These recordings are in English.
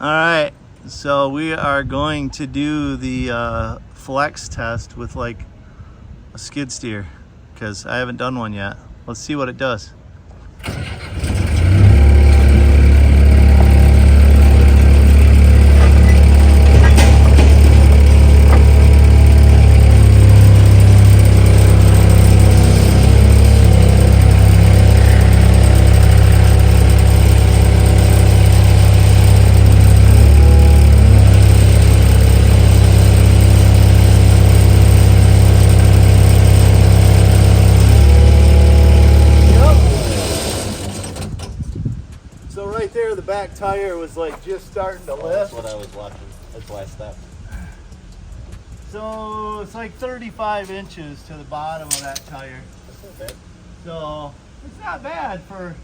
All right, so we are going to do the flex test with like a skid steer because I haven't done one yet. Let's see what it does. So right there, the back tire was like just starting to lift. That's what I was watching. That's why I stopped. So it's like 35 inches to the bottom of that tire. That's not bad. So it's not bad for,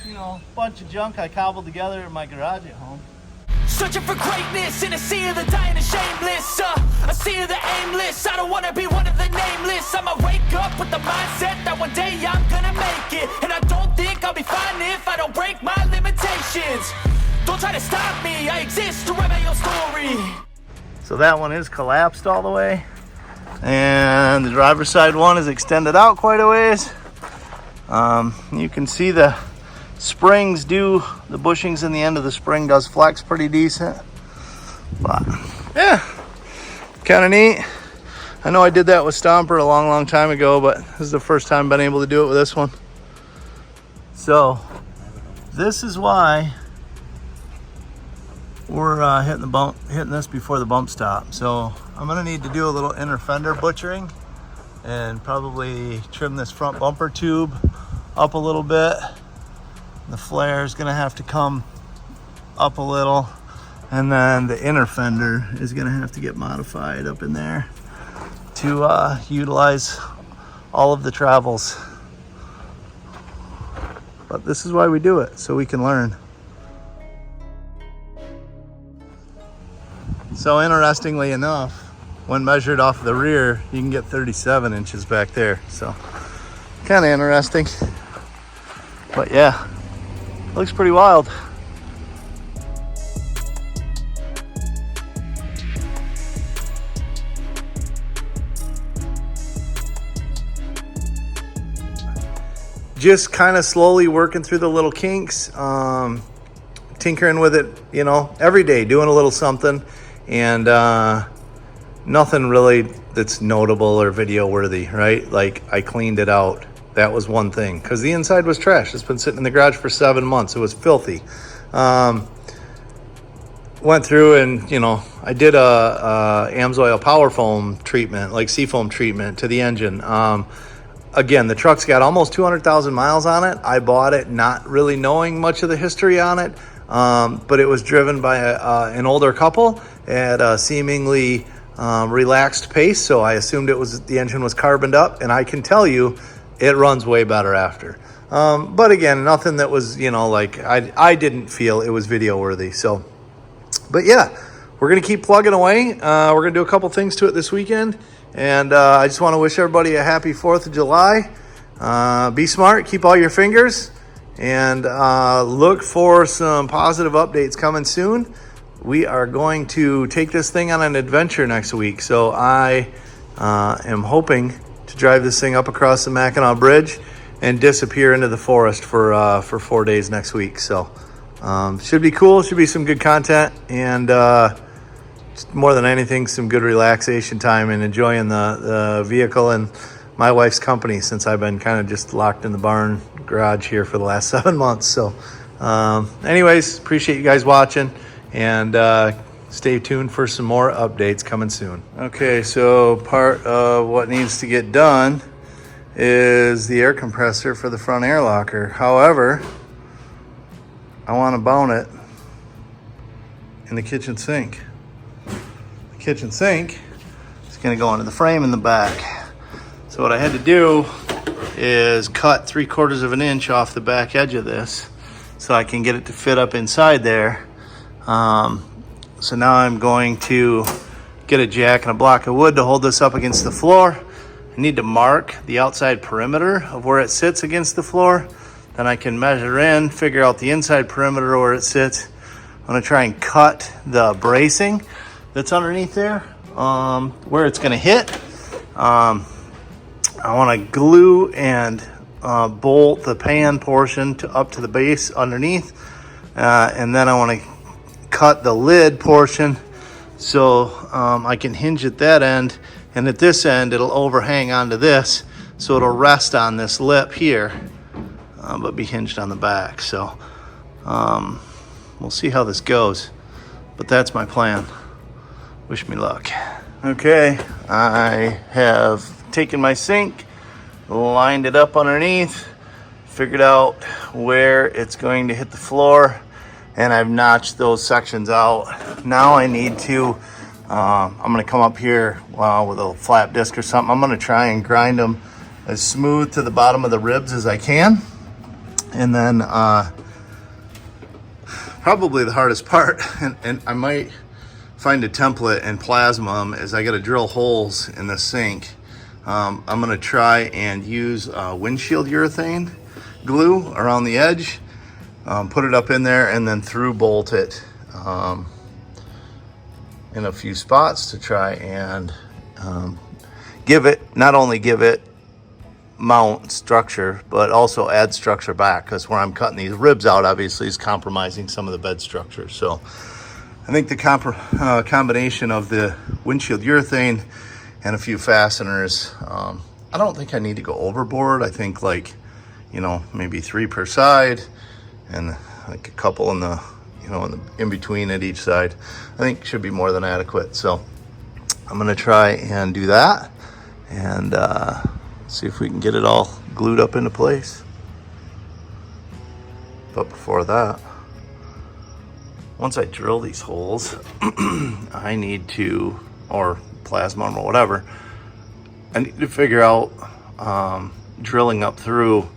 you know, a bunch of junk I cobbled together in my garage at home. Searching for greatness in a sea of the dying and shameless, a sea of the aimless. I don't wanna be one of the nameless. I'ma wake up with the mindset that one day I'm gonna make it, and I don't think I'll be fine if I don't break my limitations. Don't try to stop me, I exist to write my own story. So that one is collapsed all the way, and the driver's side one is extended out quite a ways. You can see the springs do, the bushings in the end of the spring does flex pretty decent, but yeah, kind of neat. I know I did that with Stomper a long time ago, but this is the first time I've been able to do it with this one. So this is why we're hitting this before the bump stop. So I'm gonna need to do a little inner fender butchering and probably trim this front bumper tube up a little bit. The flare is gonna have to come up a little, and then the inner fender is gonna have to get modified up in there to utilize all of the travels. But this is why we do it, so we can learn. So interestingly enough, when measured off the rear, you can get 37 inches back there. So kind of interesting, but yeah. Looks pretty wild. Just kind of slowly working through the little kinks, tinkering with it, you know, every day, doing a little something, and nothing really that's notable or video worthy, right? Like I cleaned it out. That was one thing, because the inside was trash. It's been sitting in the garage for 7 months. It was filthy. Went through and, you know, I did a Amsoil power foam treatment, like seafoam treatment to the engine. Again, the truck's got almost 200,000 miles on it. I bought it not really knowing much of the history on it, but it was driven by an older couple at a seemingly relaxed pace, so I assumed the engine was carboned up, and I can tell you, it runs way better after. But again, nothing that was, you know, like I didn't feel it was video worthy. So, but yeah, we're going to keep plugging away. We're going to do a couple things to it this weekend. And I just want to wish everybody a happy 4th of July. Be smart, keep all your fingers, and look for some positive updates coming soon. We are going to take this thing on an adventure next week. So I am hoping to drive this thing up across the Mackinac Bridge and disappear into the forest for 4 days next week. So should be cool, should be some good content, and more than anything, some good relaxation time and enjoying the vehicle and my wife's company, since I've been kind of just locked in the barn garage here for the last 7 months. So anyways, appreciate you guys watching, and stay tuned for some more updates coming soon. Okay, so part of what needs to get done is the air compressor for the front air locker. However, I want to mount it in the kitchen sink. The kitchen sink is going to go into the frame in the back. So what I had to do is cut 3/4 of an inch off the back edge of this so I can get it to fit up inside there. So now I'm going to get a jack and a block of wood to hold this up against the floor. I need to mark the outside perimeter of where it sits against the floor. Then I can measure in, figure out the inside perimeter where it sits. I'm gonna try and cut the bracing that's underneath there, where it's gonna hit. I wanna glue and bolt the pan portion up to the base underneath. And then I wanna cut the lid portion so I can hinge at that end, and at this end it'll overhang onto this, so it'll rest on this lip here, but be hinged on the back. So we'll see how this goes, but that's my plan. Wish me luck. Okay, I have taken my sink, lined it up underneath, figured out where it's going to hit the floor, and I've notched those sections out. Now I need to, I'm gonna come up here with a flat disc or something. I'm gonna try and grind them as smooth to the bottom of the ribs as I can. And then probably the hardest part, and I might find a template and plasma them, is I gotta drill holes in the sink. I'm gonna try and use windshield urethane glue around the edge, put it up in there, and then through bolt it in a few spots to try and not only give it mount structure, but also add structure back, because where I'm cutting these ribs out obviously is compromising some of the bed structure. So I think the combination of the windshield urethane and a few fasteners, I don't think I need to go overboard. I think, like, you know, maybe 3 per side and like a couple in the, you know, in between at each side, I think should be more than adequate. So I'm gonna try and do that and see if we can get it all glued up into place. But before that, once I drill these holes, I need to, or plasma or whatever, I need to figure out drilling up through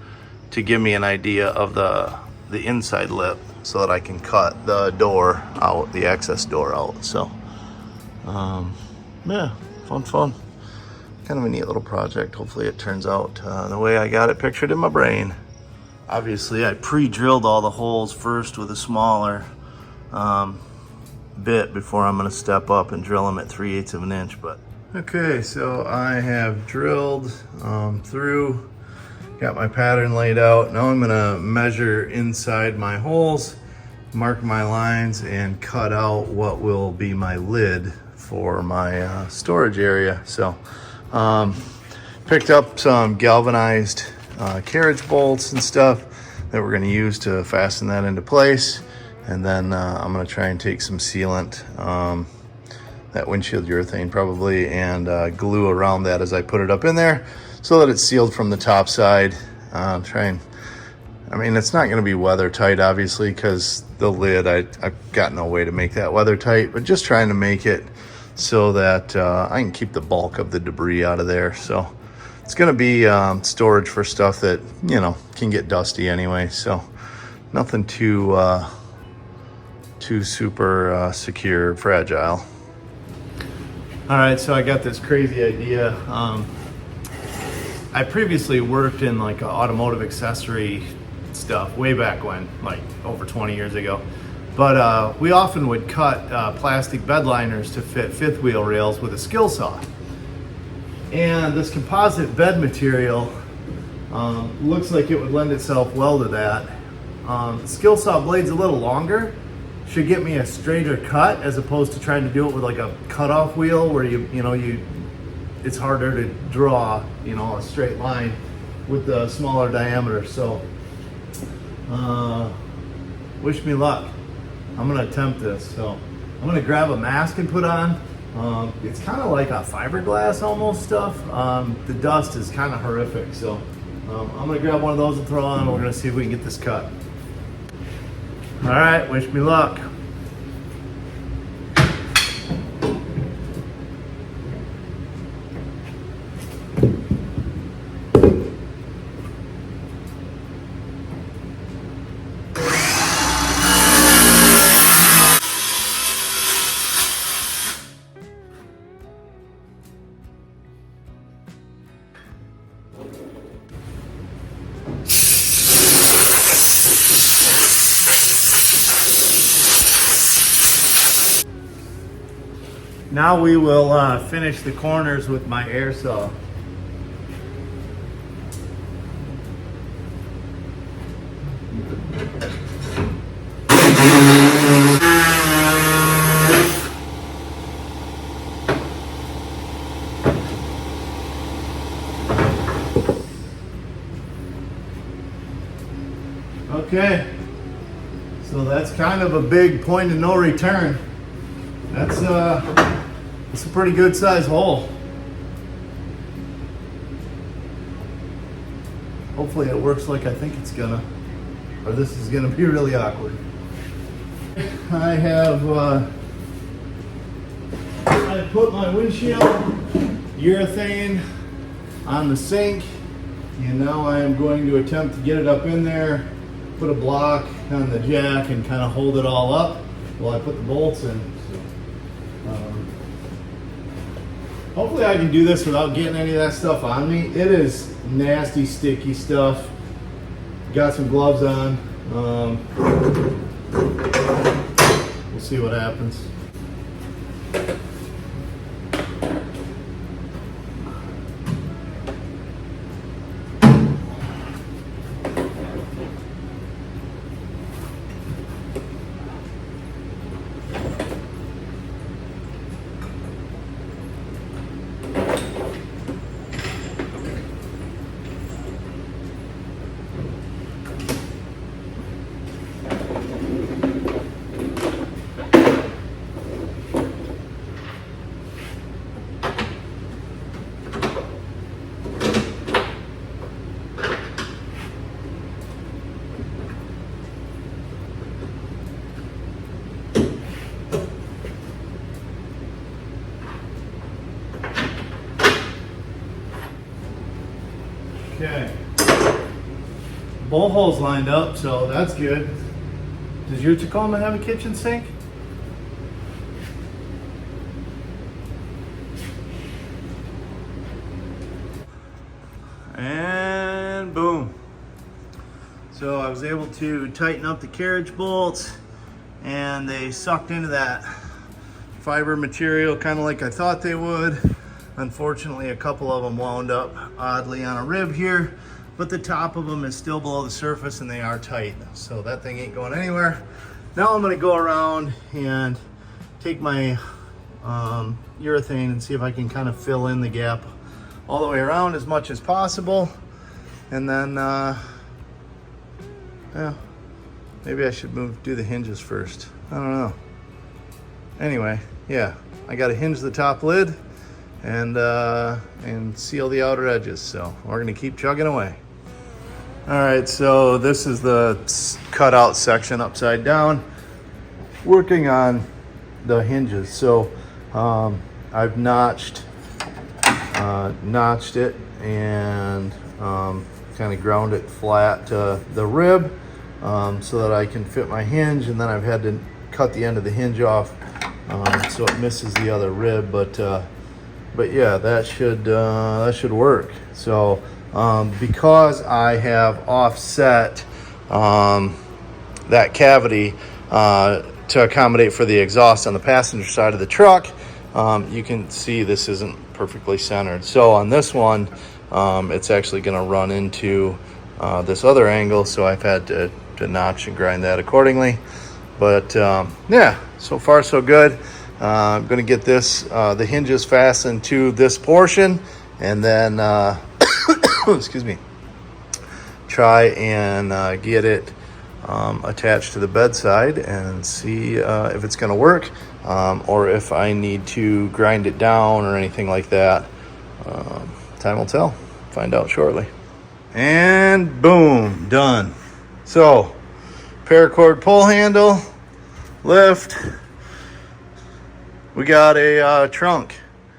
to give me an idea of the inside lip, so that I can cut the door out, the access door out. So yeah, fun. Kind of a neat little project. Hopefully it turns out the way I got it pictured in my brain. Obviously I pre-drilled all the holes first with a smaller bit before I'm gonna step up and drill them at 3/8 of an inch. But okay, so I have drilled through, got my pattern laid out. Now I'm gonna measure inside my holes, mark my lines, and cut out what will be my lid for my storage area. So picked up some galvanized carriage bolts and stuff that we're gonna use to fasten that into place. And then I'm gonna try and take some sealant, that windshield urethane probably, and glue around that as I put it up in there so that it's sealed from the top side. I mean, it's not gonna be weather tight, obviously, because the lid, I've got no way to make that weather tight, but just trying to make it so that I can keep the bulk of the debris out of there. So it's gonna be storage for stuff that, you know, can get dusty anyway. So nothing too super secure, fragile. All right, so I got this crazy idea. I previously worked in like automotive accessory stuff way back when, like over 20 years ago. But we often would cut plastic bed liners to fit fifth wheel rails with a skill saw. And this composite bed material looks like it would lend itself well to that. The skill saw blade's a little longer, should get me a straighter cut as opposed to trying to do it with like a cutoff wheel where it's harder to draw, you know, a straight line with the smaller diameter. So wish me luck. I'm gonna attempt this. So I'm gonna grab a mask and put on. It's kind of like a fiberglass almost stuff. The dust is kind of horrific. So I'm gonna grab one of those and throw on. We're gonna see if we can get this cut. All right, wish me luck. Now we will finish the corners with my air saw. Okay, so that's kind of a big point of no return. That's a pretty good size hole. Hopefully it works like I think it's gonna, or this is gonna be really awkward. I have I put my windshield urethane on the sink, and now I am going to attempt to get it up in there, put a block on the jack and kind of hold it all up while I put the bolts in. So, hopefully I can do this without getting any of that stuff on me. It is nasty, sticky stuff. Got some gloves on. We'll see what happens. Okay, bowl holes lined up, so that's good. Does your Tacoma have a kitchen sink? And boom. So I was able to tighten up the carriage bolts, and they sucked into that fiber material kind of like I thought they would. Unfortunately, a couple of them wound up oddly on a rib here, but the top of them is still below the surface and they are tight. So that thing ain't going anywhere. Now I'm gonna go around and take my urethane and see if I can kind of fill in the gap all the way around as much as possible. And then, yeah, maybe I should do the hinges first. I don't know. Anyway, yeah, I gotta hinge the top lid and seal the outer edges. So we're gonna keep chugging away. All right, so this is the cutout section upside down, working on the hinges. So I've notched it and kind of ground it flat to the rib so that I can fit my hinge, and then I've had to cut the end of the hinge off so it misses the other rib, but yeah, that should work. So because I have offset that cavity to accommodate for the exhaust on the passenger side of the truck, you can see this isn't perfectly centered. So on this one, it's actually going to run into this other angle, so I've had to notch and grind that accordingly. But yeah, so far so good. I'm going to get the hinges fastened to this portion, and then excuse me, try and get it attached to the bedside and see if it's going to work, or if I need to grind it down or anything like that. Time will tell. Find out shortly. And boom, done. So paracord pull handle, lift. We got a trunk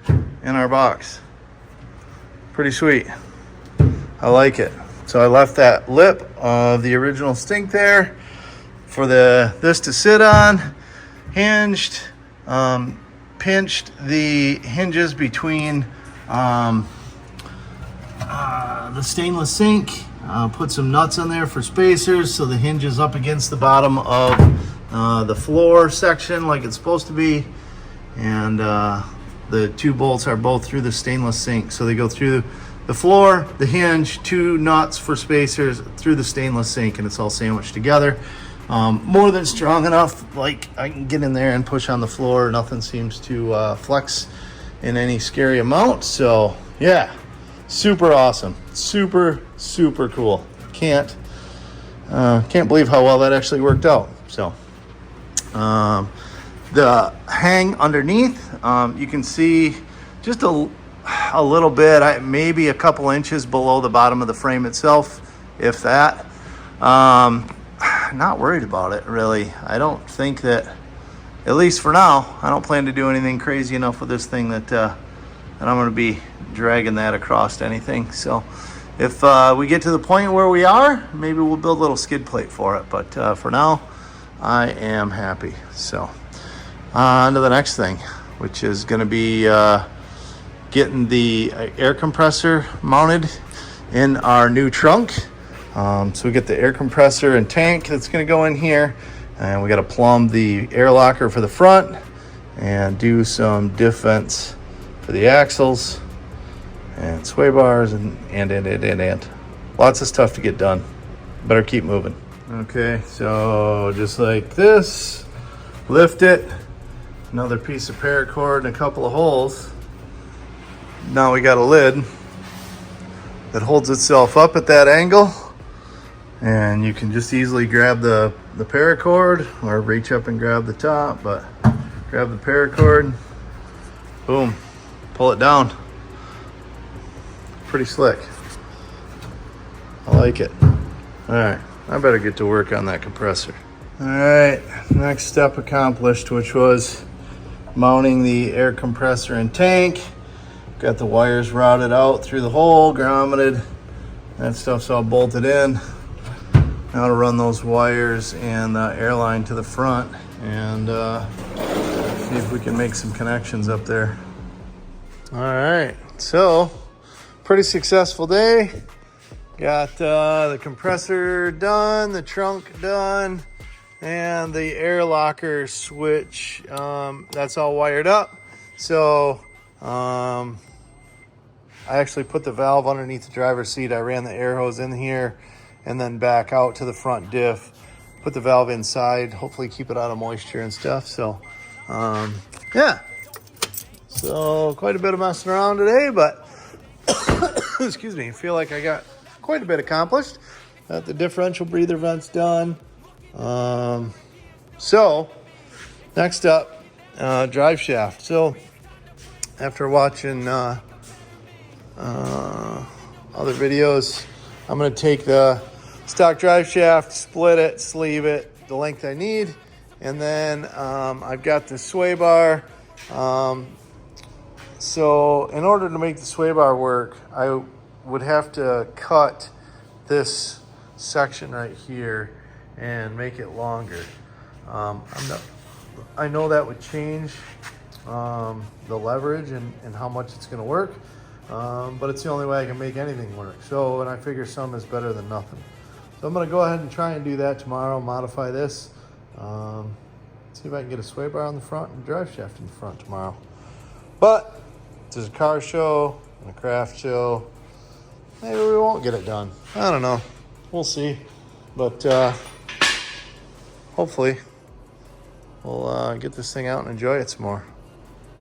in our box. Pretty sweet. I like it. So I left that lip of the original stink there for this to sit on, hinged, pinched the hinges between the stainless sink, put some nuts on there for spacers so the hinge is up against the bottom of the floor section like it's supposed to be. and the 2 bolts are both through the stainless sink. So they go through the floor, the hinge, 2 nuts for spacers through the stainless sink, and it's all sandwiched together. More than strong enough, like I can get in there and push on the floor. Nothing seems to flex in any scary amount. So yeah, super awesome, super cool. Can't believe how well that actually worked out. So the hang underneath, you can see just a little bit, maybe a couple inches below the bottom of the frame itself, if that. Not worried about it, really. I don't think that, at least for now, I don't plan to do anything crazy enough with this thing that I'm going to be dragging that across to anything. So if we get to the point where we are, maybe we'll build a little skid plate for it. But for now, I am happy. So on to the next thing, which is going to be getting the air compressor mounted in our new trunk. So we get the air compressor and tank that's going to go in here, and we got to plumb the air locker for the front and do some diff vents for the axles and sway bars and lots of stuff to get done. Better keep moving. Okay, so just like this, lift it, another piece of paracord and a couple of holes. Now we got a lid that holds itself up at that angle, and you can just easily grab the paracord or reach up and grab the top, but grab the paracord, boom, pull it down. Pretty slick. I like it. All right, I better get to work on that compressor. All right, next step accomplished, which was mounting the air compressor and tank. Got the wires routed out through the hole, grommeted. That stuff's all bolted in. Now to run those wires and the air line to the front and see if we can make some connections up there. All right, so pretty successful day. Got the compressor done, the trunk done, and the air locker switch, that's all wired up. So I actually put the valve underneath the driver's seat. I ran the air hose in here and then back out to the front diff. Put the valve inside, hopefully keep it out of moisture and stuff. So yeah, so quite a bit of messing around today, but excuse me, I feel like I got quite a bit accomplished. Got the differential breather vents done. So next up, drive shaft. So after watching other videos, I'm going to take the stock drive shaft, split it, sleeve it the length I need, and then I've got the sway bar. So in order to make the sway bar work, I would have to cut this section right here and make it longer. I know that would change the leverage and how much it's going to work, but it's the only way I can make anything work. So, and I figure some is better than nothing. So I'm going to go ahead and try and do that tomorrow, modify this, see if I can get a sway bar on the front and a drive shaft in the front tomorrow. But there's a car show and a craft show. Maybe we won't get it done. I don't know. We'll see. But hopefully we'll get this thing out and enjoy it some more.